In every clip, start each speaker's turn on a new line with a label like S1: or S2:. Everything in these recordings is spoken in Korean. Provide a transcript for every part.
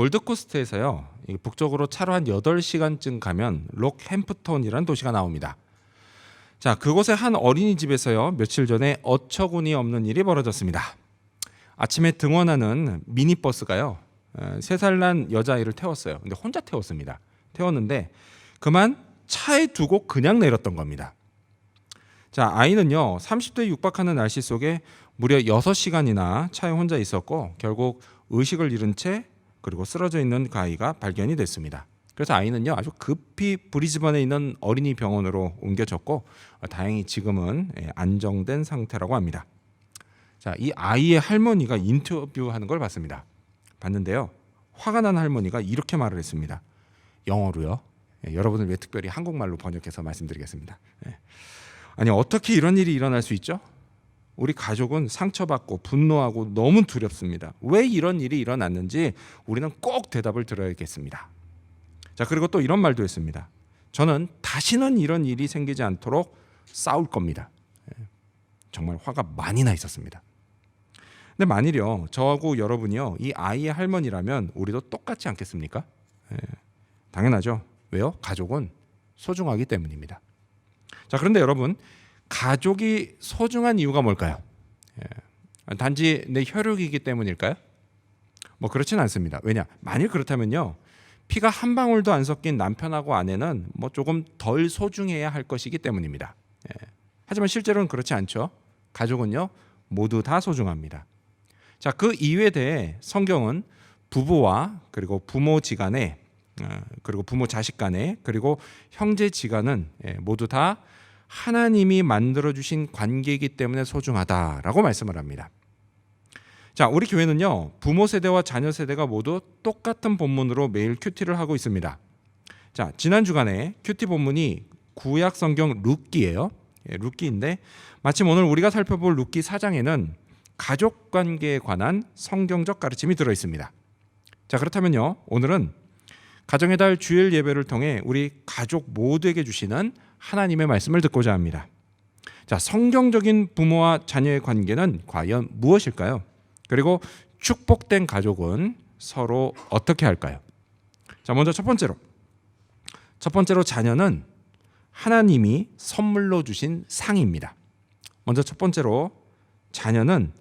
S1: 골드코스트에서요, 북쪽으로 차로 한 8시간쯤 가면 록햄프톤이라는 도시가 나옵니다. 자, 그곳의 한 어린이집에서요, 며칠 전에 어처구니 없는 일이 벌어졌습니다. 아침에 등원하는 미니버스가요, 3살 난 여자아이를 태웠어요. 근데 혼자 태웠습니다. 태웠는데 그만 차에 두고 그냥 내렸던 겁니다. 자, 아이는요, 30도에 육박하는 날씨 속에 무려 6시간이나 차에 혼자 있었고 결국 의식을 잃은 채 그리고 쓰러져 있는 그 아이가 발견이 됐습니다. 그래서 아이는요, 아주 급히 브리즈번에 있는 어린이 병원으로 옮겨졌고 다행히 지금은 안정된 상태라고 합니다. 자, 이 아이의 할머니가 인터뷰하는 걸 봤습니다. 봤는데요, 화가 난 할머니가 이렇게 말을 했습니다. 영어로요. 여러분을 왜 특별히 한국말로 번역해서 말씀드리겠습니다. 아니, 어떻게 이런 일이 일어날 수 있죠? 우리 가족은 상처받고 분노하고 너무 두렵습니다. 왜 이런 일이 일어났는지 우리는 꼭 대답을 들어야겠습니다. 자, 그리고 또 이런 말도 했습니다. 저는 다시는 이런 일이 생기지 않도록 싸울 겁니다. 정말 화가 많이 나 있었습니다. 근데 만일요, 저하고 여러분이요, 이 아이의 할머니라면 우리도 똑같지 않겠습니까? 당연하죠. 왜요? 가족은 소중하기 때문입니다. 자, 그런데 여러분, 가족이 소중한 이유가 뭘까요? 단지 내 혈육이기 때문일까요? 뭐 그렇진 않습니다. 왜냐? 만일 그렇다면요, 피가 한 방울도 안 섞인 남편하고 아내는 뭐 조금 덜 소중해야 할 것이기 때문입니다. 하지만 실제로는 그렇지 않죠. 가족은요, 모두 다 소중합니다. 자, 그 이유에 대해 성경은 부부와 그리고 부모지간에 그리고 부모 자식 간에 그리고 형제지간은 모두 다 하나님이 만들어주신 관계이기 때문에 소중하다라고 말씀을 합니다. 자, 우리 교회는요, 부모 세대와 자녀 세대가 모두 똑같은 본문으로 매일 큐티를 하고 있습니다. 자, 지난 주간에 큐티 본문이 구약 성경 룻기예요. 룻기인데 마침 오늘 우리가 살펴볼 룻기 4장에는 가족 관계에 관한 성경적 가르침이 들어 있습니다. 자, 그렇다면요, 오늘은 가정의 달 주일 예배를 통해 우리 가족 모두에게 주시는 하나님의 말씀을 듣고자 합니다. 자, 성경적인 부모와 자녀의 관계는 과연 무엇일까요? 그리고 축복된 가족은 서로 어떻게 할까요? 자, 먼저 첫 번째로 자녀는 하나님이 선물로 주신 상입니다. 먼저 첫 번째로 자녀는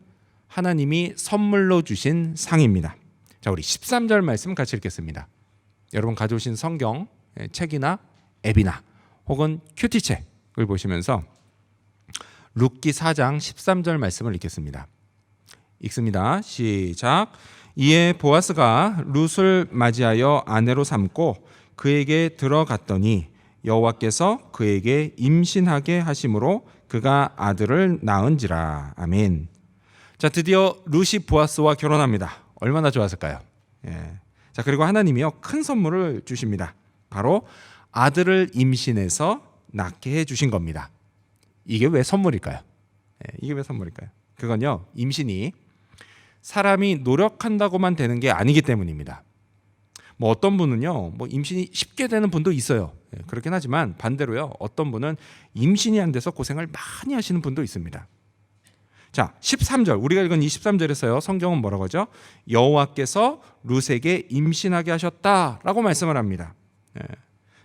S1: 하나님이 선물로 주신 상입니다. 자, 우리 13절 말씀 같이 읽겠습니다. 여러분 가져오신 성경 책이나 앱이나 혹은 큐티책을 보시면서 룻기 4장 13절 말씀을 읽겠습니다. 읽습니다. 시작. 이에 보아스가 룻을 맞이하여 아내로 삼고 그에게 들어갔더니 여호와께서 그에게 임신하게 하심으로 그가 아들을 낳은지라. 아멘. 자, 드디어 룻이 보아스와 결혼합니다. 얼마나 좋았을까요? 자, 그리고 하나님이요, 큰 선물을 주십니다. 바로 아들을 임신해서 낳게 해주신 겁니다. 이게 왜 선물일까요? 이게 왜 선물일까요? 그건요, 임신이 사람이 노력한다고만 되는 게 아니기 때문입니다. 뭐 어떤 분은요, 뭐 임신이 쉽게 되는 분도 있어요. 그렇긴 하지만 반대로요, 어떤 분은 임신이 안 돼서 고생을 많이 하시는 분도 있습니다. 자, 13절, 우리가 읽은 이 13절에서요, 성경은 뭐라고 하죠? 여호와께서 룻에게 임신하게 하셨다라고 말씀을 합니다.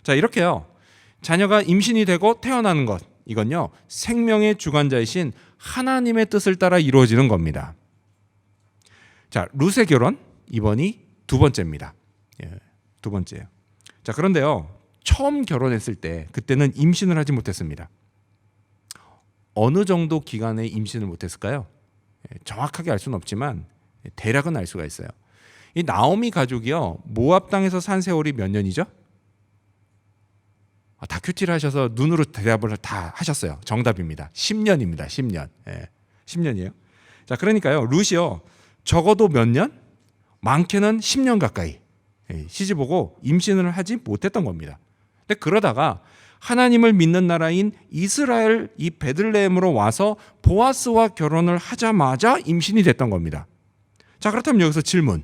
S1: 자, 이렇게요, 자녀가 임신이 되고 태어나는 것, 이건요, 생명의 주관자이신 하나님의 뜻을 따라 이루어지는 겁니다. 자, 룻의 결혼, 이번이 두 번째입니다. 두 번째예요. 자, 그런데요, 처음 결혼했을 때 그때는 임신을 하지 못했습니다. 어느 정도 기간에 임신을 못했을까요? 정확하게 알 수는 없지만 대략은 알 수가 있어요. 이 나오미 가족이요, 모압 땅에서 산 세월이 몇 년이죠? 다 큐티를 하셔서 눈으로 대답을 다 하셨어요. 정답입니다. 10년입니다. 10년. 10년이에요. 자, 그러니까요, 룻이요, 적어도 몇 년? 많게는 10년 가까이 시집오고 임신을 하지 못했던 겁니다. 근데 그러다가 하나님을 믿는 나라인 이스라엘 이 베들레헴으로 와서 보아스와 결혼을 하자마자 임신이 됐던 겁니다. 자, 그렇다면 여기서 질문.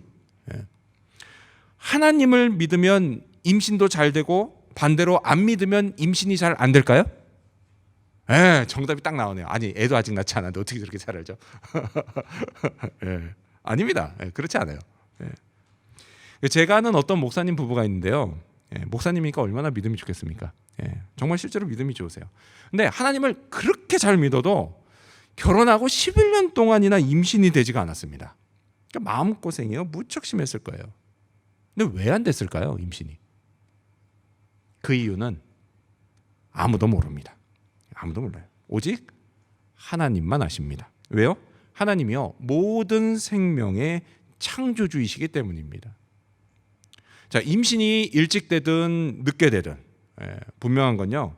S1: 하나님을 믿으면 임신도 잘 되고 반대로 안 믿으면 임신이 잘 안 될까요? 정답이 딱 나오네요. 아니, 애도 아직 낳지 않았는데 어떻게 저렇게 잘 알죠? 아닙니다. 그렇지 않아요. 제가 아는 어떤 목사님 부부가 있는데요. 목사님이니까 얼마나 믿음이 좋겠습니까? 정말 실제로 믿음이 좋으세요. 근데 하나님을 그렇게 잘 믿어도 결혼하고 11년 동안이나 임신이 되지가 않았습니다. 그러니까 마음고생이요. 무척 심했을 거예요. 근데 왜 안 됐을까요? 임신이. 그 이유는 아무도 모릅니다. 아무도 몰라요. 오직 하나님만 아십니다. 왜요? 하나님이요, 모든 생명의 창조주이시기 때문입니다. 자, 임신이 일찍 되든 늦게 되든 분명한 건요,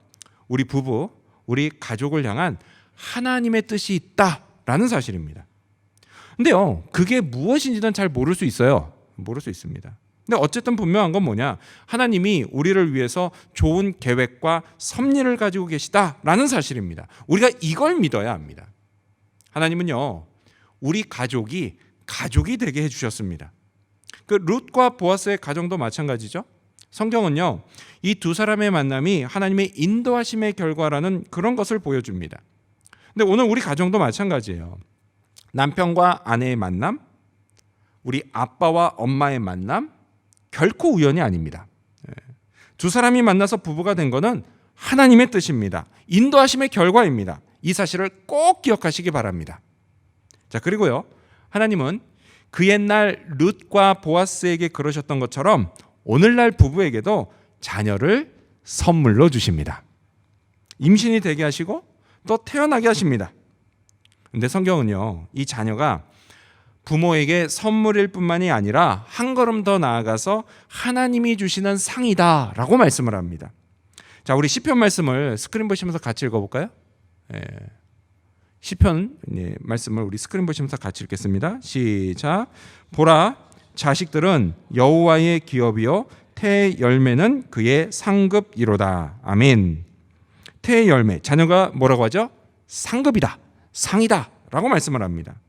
S1: 우리 부부, 우리 가족을 향한 하나님의 뜻이 있다라는 사실입니다. 근데요, 그게 무엇인지는 잘 모를 수 있어요. 모를 수 있습니다. 근데 어쨌든 분명한 건 뭐냐? 하나님이 우리를 위해서 좋은 계획과 섭리를 가지고 계시다라는 사실입니다. 우리가 이걸 믿어야 합니다. 하나님은요, 우리 가족이 되게 해주셨습니다. 그 룻과 보아스의 가정도 마찬가지죠. 성경은요, 이 두 사람의 만남이 하나님의 인도하심의 결과라는 그런 것을 보여줍니다. 근데 오늘 우리 가정도 마찬가지예요. 남편과 아내의 만남, 우리 아빠와 엄마의 만남, 결코 우연이 아닙니다. 두 사람이 만나서 부부가 된 것은 하나님의 뜻입니다. 인도하심의 결과입니다. 이 사실을 꼭 기억하시기 바랍니다. 자, 그리고요, 하나님은 그 옛날 룻과 보아스에게 그러셨던 것처럼 오늘날 부부에게도 자녀를 선물로 주십니다. 임신이 되게 하시고 또 태어나게 하십니다. 근데 성경은요, 이 자녀가 부모에게 선물일 뿐만이 아니라 한 걸음 더 나아가서 하나님이 주시는 상이다라고 말씀을 합니다. 자, 우리 시편 말씀을 스크린 보시면서 같이 읽어볼까요? 시편 말씀을 우리 스크린 보시면서 같이 읽겠습니다. 시작. 보라, 자식들은 여호와의 기업이요 태의 열매는 그의 상급이로다. 아멘. 태의 열매, 자녀가 뭐라고 하죠? 상급이다, 상이다 라고 말씀을 합니다.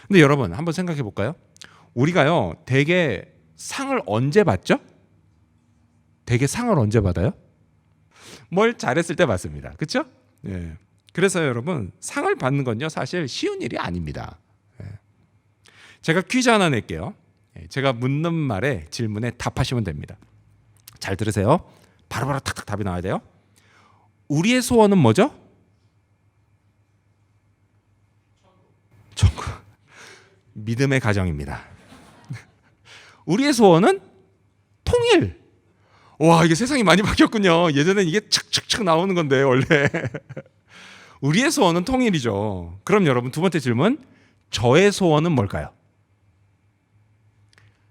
S1: 근데 여러분 한번 생각해 볼까요? 우리가요, 대개 상을 언제 받죠? 대개 상을 언제 받아요? 뭘 잘했을 때 받습니다. 그렇죠? 그래서 여러분, 상을 받는 건요, 사실 쉬운 일이 아닙니다. 제가 퀴즈 하나 낼게요. 제가 묻는 말에 질문에 답하시면 됩니다. 잘 들으세요. 바로바로 탁탁 답이 나와야 돼요. 우리의 소원은 뭐죠? 천국. 믿음의 가정입니다. 우리의 소원은 통일. 와, 이게 세상이 많이 바뀌었군요. 예전엔 이게 착착착 나오는 건데 원래. 우리의 소원은 통일이죠. 그럼 여러분, 두 번째 질문. 저의 소원은 뭘까요?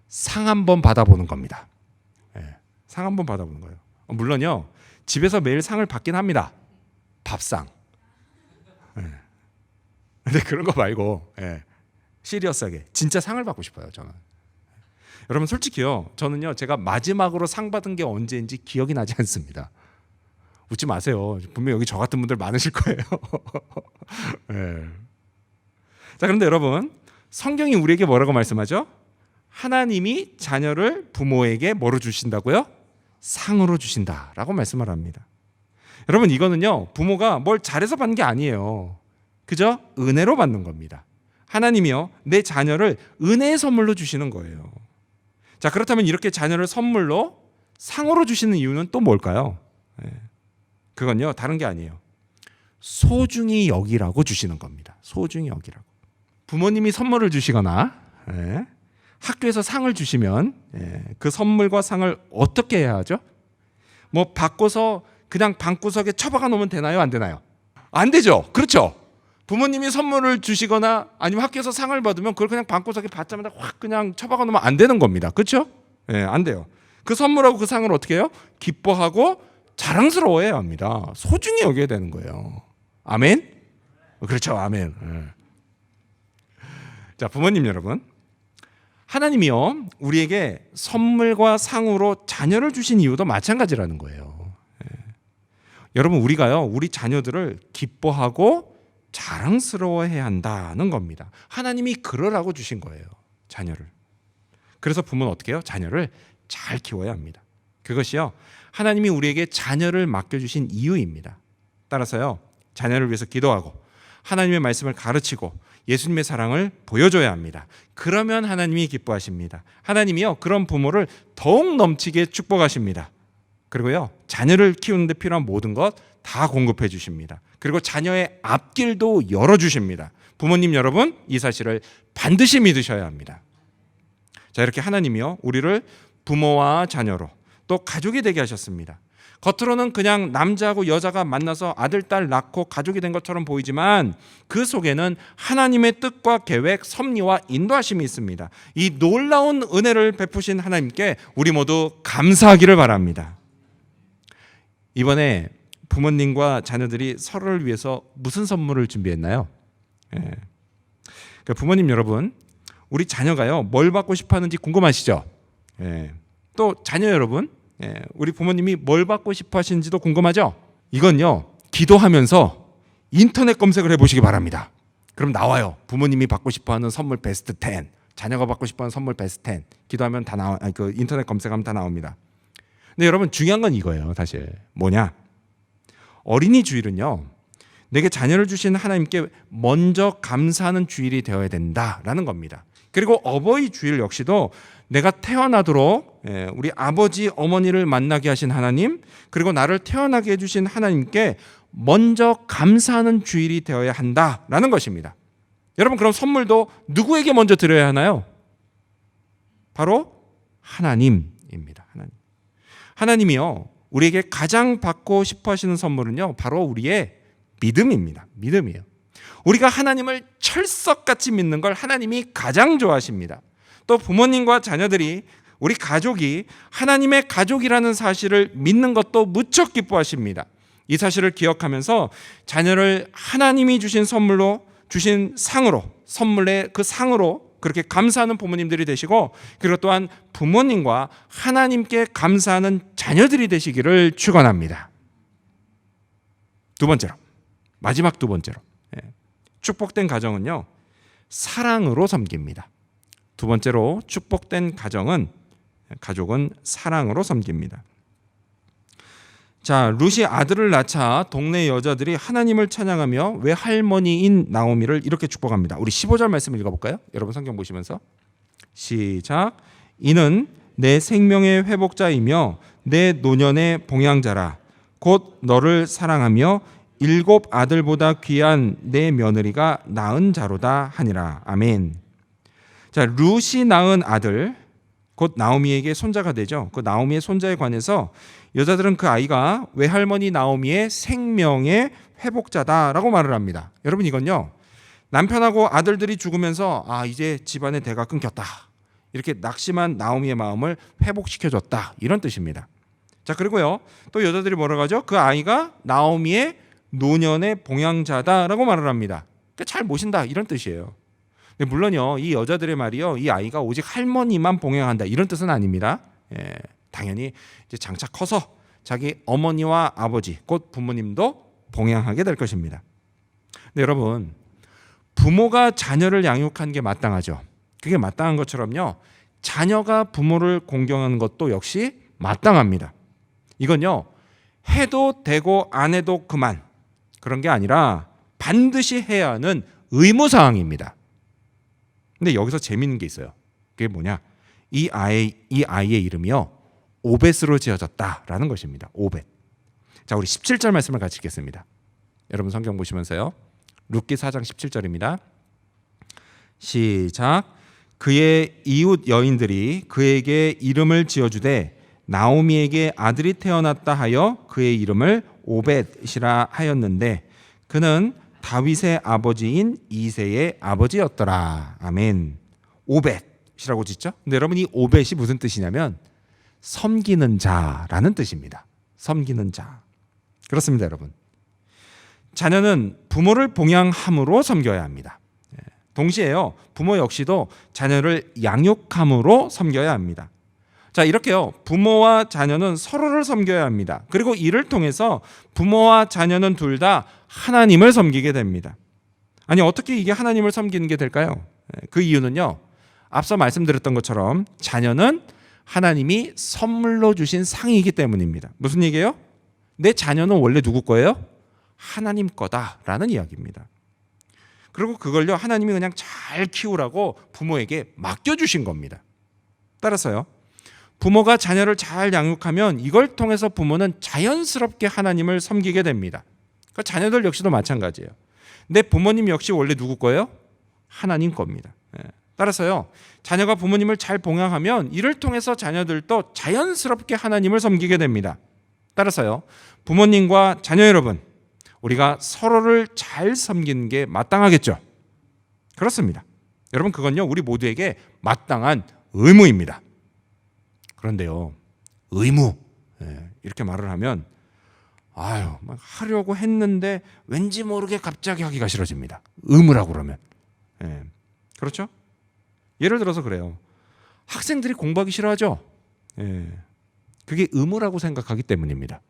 S1: 상 한번 받아보는 겁니다. 상 한번 받아보는 거예요. 물론요, 집에서 매일 상을 받긴 합니다. 밥상. 근데 그런 거 말고 시리어스하게 진짜 상을 받고 싶어요, 저는. 여러분, 솔직히요, 저는요, 제가 마지막으로 상 받은 게 언제인지 기억이 나지 않습니다. 웃지 마세요. 분명 여기 저 같은 분들 많으실 거예요. 자, 그런데 여러분, 성경이 우리에게 뭐라고 말씀하죠? 하나님이 자녀를 부모에게 뭐로 주신다고요? 상으로 주신다라고 말씀을 합니다. 여러분, 이거는요, 부모가 뭘 잘해서 받는 게 아니에요. 그저 은혜로 받는 겁니다. 하나님이요, 내 자녀를 은혜의 선물로 주시는 거예요. 자, 그렇다면 이렇게 자녀를 선물로 상으로 주시는 이유는 또 뭘까요? 그건요, 다른 게 아니에요. 소중히 여기라고 주시는 겁니다. 소중히 여기라고. 부모님이 선물을 주시거나 학교에서 상을 주시면 그 선물과 상을 어떻게 해야 하죠? 뭐 바꿔서 그냥 방구석에 처박아 놓으면 되나요? 안 되나요? 안 되죠. 그렇죠? 부모님이 선물을 주시거나 아니면 학교에서 상을 받으면 그걸 그냥 방구석에 받자마자 확 그냥 처박아 놓으면 안 되는 겁니다. 그렇죠? 안 돼요. 그 선물하고 그 상을 어떻게 해요? 기뻐하고 자랑스러워해야 합니다. 소중히 여겨야 되는 거예요. 아멘? 그렇죠. 아멘. 자, 부모님 여러분, 하나님이요, 우리에게 선물과 상으로 자녀를 주신 이유도 마찬가지라는 거예요. 여러분, 우리가요, 우리 자녀들을 기뻐하고 자랑스러워해야 한다는 겁니다. 하나님이 그러라고 주신 거예요, 자녀를. 그래서 부모는 어떻게 해요? 자녀를 잘 키워야 합니다. 그것이요, 하나님이 우리에게 자녀를 맡겨주신 이유입니다. 따라서요, 자녀를 위해서 기도하고 하나님의 말씀을 가르치고 예수님의 사랑을 보여줘야 합니다. 그러면 하나님이 기뻐하십니다. 하나님이요, 그런 부모를 더욱 넘치게 축복하십니다. 그리고요, 자녀를 키우는 데 필요한 모든 것 다 공급해 주십니다. 그리고 자녀의 앞길도 열어주십니다. 부모님 여러분, 이 사실을 반드시 믿으셔야 합니다. 자, 이렇게 하나님이요, 우리를 부모와 자녀로 또 가족이 되게 하셨습니다. 겉으로는 그냥 남자하고 여자가 만나서 아들, 딸 낳고 가족이 된 것처럼 보이지만 그 속에는 하나님의 뜻과 계획, 섭리와 인도하심이 있습니다. 이 놀라운 은혜를 베푸신 하나님께 우리 모두 감사하기를 바랍니다. 이번에 부모님과 자녀들이 서로를 위해서 무슨 선물을 준비했나요? 그러니까 부모님 여러분, 우리 자녀가요, 뭘 받고 싶어 하는지 궁금하시죠? 또 자녀 여러분, 우리 부모님이 뭘 받고 싶어 하시는지도 궁금하죠? 이건요, 기도하면서 인터넷 검색을 해보시기 바랍니다. 그럼 나와요. 부모님이 받고 싶어 하는 선물 베스트 10, 자녀가 받고 싶어 하는 선물 베스트 10. 기도하면 다 나와, 그 인터넷 검색하면 다 나옵니다. 근데 여러분, 중요한 건 이거예요. 사실 뭐냐? 어린이 주일은요, 내게 자녀를 주신 하나님께 먼저 감사하는 주일이 되어야 된다라는 겁니다. 그리고 어버이 주일 역시도 내가 태어나도록 우리 아버지 어머니를 만나게 하신 하나님, 그리고 나를 태어나게 해주신 하나님께 먼저 감사하는 주일이 되어야 한다라는 것입니다. 여러분, 그럼 선물도 누구에게 먼저 드려야 하나요? 바로 하나님입니다. 하나님이요, 우리에게 가장 받고 싶어 하시는 선물은요, 바로 우리의 믿음입니다. 믿음이에요. 우리가 하나님을 철석같이 믿는 걸 하나님이 가장 좋아하십니다. 또 부모님과 자녀들이, 우리 가족이 하나님의 가족이라는 사실을 믿는 것도 무척 기뻐하십니다. 이 사실을 기억하면서 자녀를 하나님이 주신 선물로, 주신 상으로, 선물의 그 상으로 그렇게 감사하는 부모님들이 되시고, 그리고 또한 부모님과 하나님께 감사하는 자녀들이 되시기를 축원합니다. 두 번째로, 마지막 두 번째로, 축복된 가정은요, 사랑으로 섬깁니다. 두 번째로, 축복된 가족은 사랑으로 섬깁니다. 자, 룻이 아들을 낳자 동네 여자들이 하나님을 찬양하며 외할머니인 나오미를 이렇게 축복합니다. 우리 15절 말씀을 읽어볼까요? 여러분 성경 보시면서 시작. 이는 내 생명의 회복자이며 내 노년의 봉양자라. 곧 너를 사랑하며 7 아들보다 귀한 내 며느리가 낳은 자로다 하니라. 아멘. 자, 룻이 낳은 아들, 곧 나오미에게 손자가 되죠. 그 나오미의 손자에 관해서 여자들은 그 아이가 외할머니 나오미의 생명의 회복자다라고 말을 합니다. 여러분, 이건요, 남편하고 아들들이 죽으면서 이제 집안의 대가 끊겼다, 이렇게 낙심한 나오미의 마음을 회복시켜줬다, 이런 뜻입니다. 자, 그리고요, 또 여자들이 뭐라고 하죠? 그 아이가 나오미의 노년의 봉양자다라고 말을 합니다. 그러니까 잘 모신다, 이런 뜻이에요. 근데 물론요, 이 여자들의 말이요, 이 아이가 오직 할머니만 봉양한다, 이런 뜻은 아닙니다. 당연히 이제 장차 커서 자기 어머니와 아버지, 곧 부모님도 봉양하게 될 것입니다. 근데 여러분, 부모가 자녀를 양육한 게 마땅하죠. 그게 마땅한 것처럼요, 자녀가 부모를 공경하는 것도 역시 마땅합니다. 이건요, 해도 되고 안 해도 그만, 그런 게 아니라 반드시 해야 하는 의무사항입니다. 근데 여기서 재밌는 게 있어요. 그게 뭐냐? 이 아이의 이름이요, 오벳으로 지어졌다라는 것입니다. 오벳. 자, 우리 17절 말씀을 같이 읽겠습니다. 여러분 성경 보시면서요. 룻기 4장 17절입니다. 시작. 그의 이웃 여인들이 그에게 이름을 지어주되 나오미에게 아들이 태어났다 하여 그의 이름을 오벳이라 하였는데 그는 다윗의 아버지인 이새의 아버지였더라. 아멘. 오벳이라고 짓죠. 근데 여러분, 이 오벳이 무슨 뜻이냐면 섬기는 자라는 뜻입니다. 섬기는 자. 그렇습니다, 여러분. 자녀는 부모를 봉양함으로 섬겨야 합니다. 동시에요, 부모 역시도 자녀를 양육함으로 섬겨야 합니다. 자, 이렇게요, 부모와 자녀는 서로를 섬겨야 합니다. 그리고 이를 통해서 부모와 자녀는 둘 다 하나님을 섬기게 됩니다. 아니, 어떻게 이게 하나님을 섬기는 게 될까요? 그 이유는요, 앞서 말씀드렸던 것처럼 자녀는 하나님이 선물로 주신 상이기 때문입니다. 무슨 얘기예요? 내 자녀는 원래 누구 거예요? 하나님 거다라는 이야기입니다. 그리고 그걸요 하나님이 그냥 잘 키우라고 부모에게 맡겨주신 겁니다. 따라서요 부모가 자녀를 잘 양육하면 이걸 통해서 부모는 자연스럽게 하나님을 섬기게 됩니다. 그러니까 자녀들 역시도 마찬가지예요. 내 부모님 역시 원래 누구 거예요? 하나님 겁니다. 따라서요 자녀가 부모님을 잘 봉양하면 이를 통해서 자녀들도 자연스럽게 하나님을 섬기게 됩니다. 따라서요 부모님과 자녀 여러분, 우리가 서로를 잘 섬기는 게 마땅하겠죠. 그렇습니다. 여러분 그건요 우리 모두에게 마땅한 의무입니다. 그런데요 의무 이렇게 말을 하면 막 하려고 했는데 왠지 모르게 갑자기 하기가 싫어집니다. 의무라고 그러면. 그렇죠? 예를 들어서 그래요. 학생들이 공부하기 싫어하죠. 그게 의무라고 생각하기 때문입니다.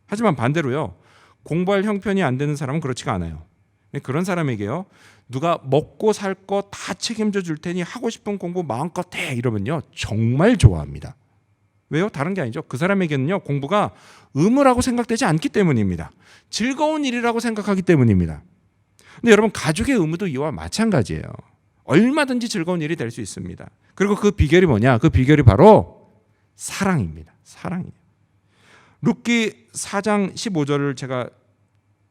S1: 하지만 반대로요. 공부할 형편이 안 되는 사람은 그렇지가 않아요. 그런 사람에게요. 누가 먹고 살 거 다 책임져 줄 테니 하고 싶은 공부 마음껏 해 이러면요. 정말 좋아합니다. 왜요? 다른 게 아니죠. 그 사람에게는요. 공부가 의무라고 생각되지 않기 때문입니다. 즐거운 일이라고 생각하기 때문입니다. 근데 여러분 가족의 의무도 이와 마찬가지예요. 얼마든지 즐거운 일이 될 수 있습니다. 그리고 그 비결이 뭐냐? 그 비결이 바로 사랑입니다. 사랑이에요. 룻기 4장 15절을 제가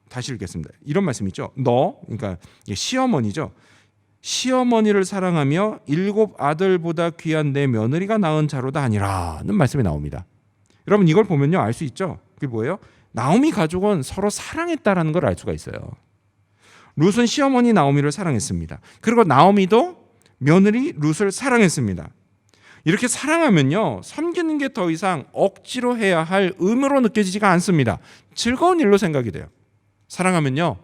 S1: 다시 읽겠습니다. 이런 말씀 있죠. 그러니까 시어머니죠. 시어머니를 사랑하며 7 아들보다 귀한 내 며느리가 낳은 자로다 하니라는 말씀이 나옵니다. 여러분 이걸 보면요 알 수 있죠. 그게 뭐예요? 나오미 가족은 서로 사랑했다라는 걸 알 수가 있어요. 룻은 시어머니 나오미를 사랑했습니다. 그리고 나오미도 며느리 룻을 사랑했습니다. 이렇게 사랑하면요 섬기는 게 더 이상 억지로 해야 할 의무로 느껴지지가 않습니다. 즐거운 일로 생각이 돼요. 사랑하면요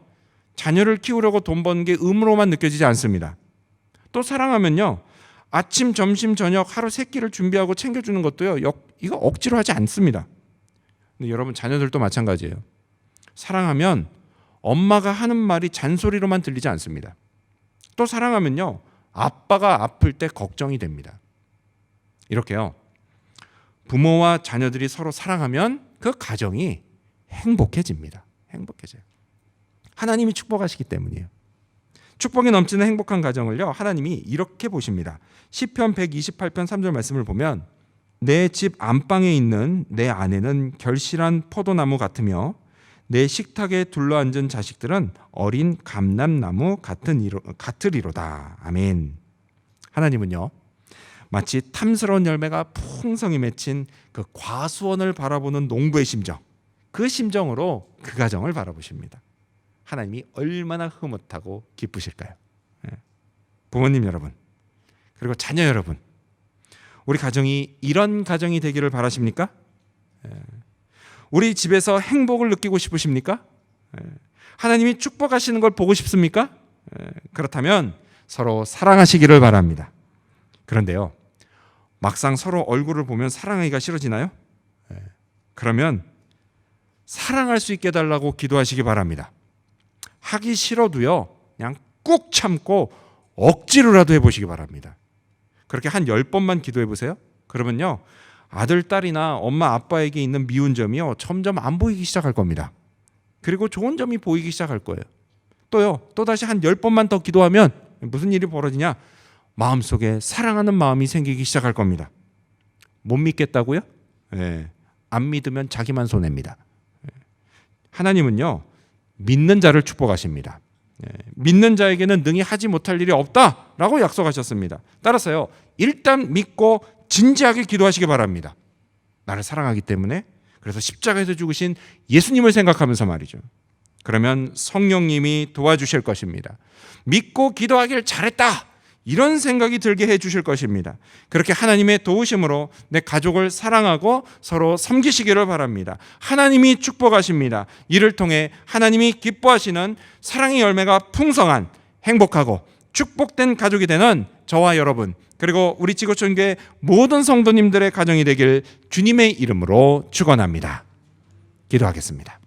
S1: 자녀를 키우려고 돈 버는 게 의무로만 느껴지지 않습니다. 또 사랑하면요 아침, 점심, 저녁 하루 3끼를 준비하고 챙겨주는 것도요 이거 억지로 하지 않습니다. 근데 여러분 자녀들도 마찬가지예요. 사랑하면 엄마가 하는 말이 잔소리로만 들리지 않습니다. 또 사랑하면요 아빠가 아플 때 걱정이 됩니다. 이렇게요 부모와 자녀들이 서로 사랑하면 그 가정이 행복해집니다. 행복해져요. 하나님이 축복하시기 때문이에요. 축복이 넘치는 행복한 가정을요 하나님이 이렇게 보십니다. 시편 128편 3절 말씀을 보면 내 집 안방에 있는 내 아내는 결실한 포도나무 같으며 내 식탁에 둘러앉은 자식들은 어린 감람나무 같으리로다. 아멘. 하나님은요 마치 탐스러운 열매가 풍성히 맺힌 그 과수원을 바라보는 농부의 심정, 그 심정으로 그 가정을 바라보십니다. 하나님이 얼마나 흐뭇하고 기쁘실까요? 부모님 여러분, 그리고 자녀 여러분, 우리 가정이 이런 가정이 되기를 바라십니까? 우리 집에서 행복을 느끼고 싶으십니까? 하나님이 축복하시는 걸 보고 싶습니까? 그렇다면 서로 사랑하시기를 바랍니다. 그런데요, 막상 서로 얼굴을 보면 사랑하기가 싫어지나요? 그러면 사랑할 수 있게 해달라고 기도하시기 바랍니다. 하기 싫어도요 그냥 꾹 참고 억지로라도 해보시기 바랍니다. 그렇게 한 10번만 기도해 보세요. 그러면요 아들, 딸이나 엄마, 아빠에게 있는 미운 점이요 점점 안 보이기 시작할 겁니다. 그리고 좋은 점이 보이기 시작할 거예요. 또다시 한 10번만 더 기도하면 무슨 일이 벌어지냐? 마음속에 사랑하는 마음이 생기기 시작할 겁니다. 못 믿겠다고요? 안 믿으면 자기만 손해입니다. 하나님은요 믿는 자를 축복하십니다. 믿는 자에게는 능히 하지 못할 일이 없다라고 약속하셨습니다. 따라서요 일단 믿고 진지하게 기도하시기 바랍니다. 나를 사랑하기 때문에, 그래서 십자가에서 죽으신 예수님을 생각하면서 말이죠. 그러면 성령님이 도와주실 것입니다. 믿고 기도하길 잘했다 이런 생각이 들게 해주실 것입니다. 그렇게 하나님의 도우심으로 내 가족을 사랑하고 서로 섬기시기를 바랍니다. 하나님이 축복하십니다. 이를 통해 하나님이 기뻐하시는 사랑의 열매가 풍성한 행복하고 축복된 가족이 되는 저와 여러분, 그리고 우리 지구촌교회 모든 성도님들의 가정이 되길 주님의 이름으로 축원합니다. 기도하겠습니다.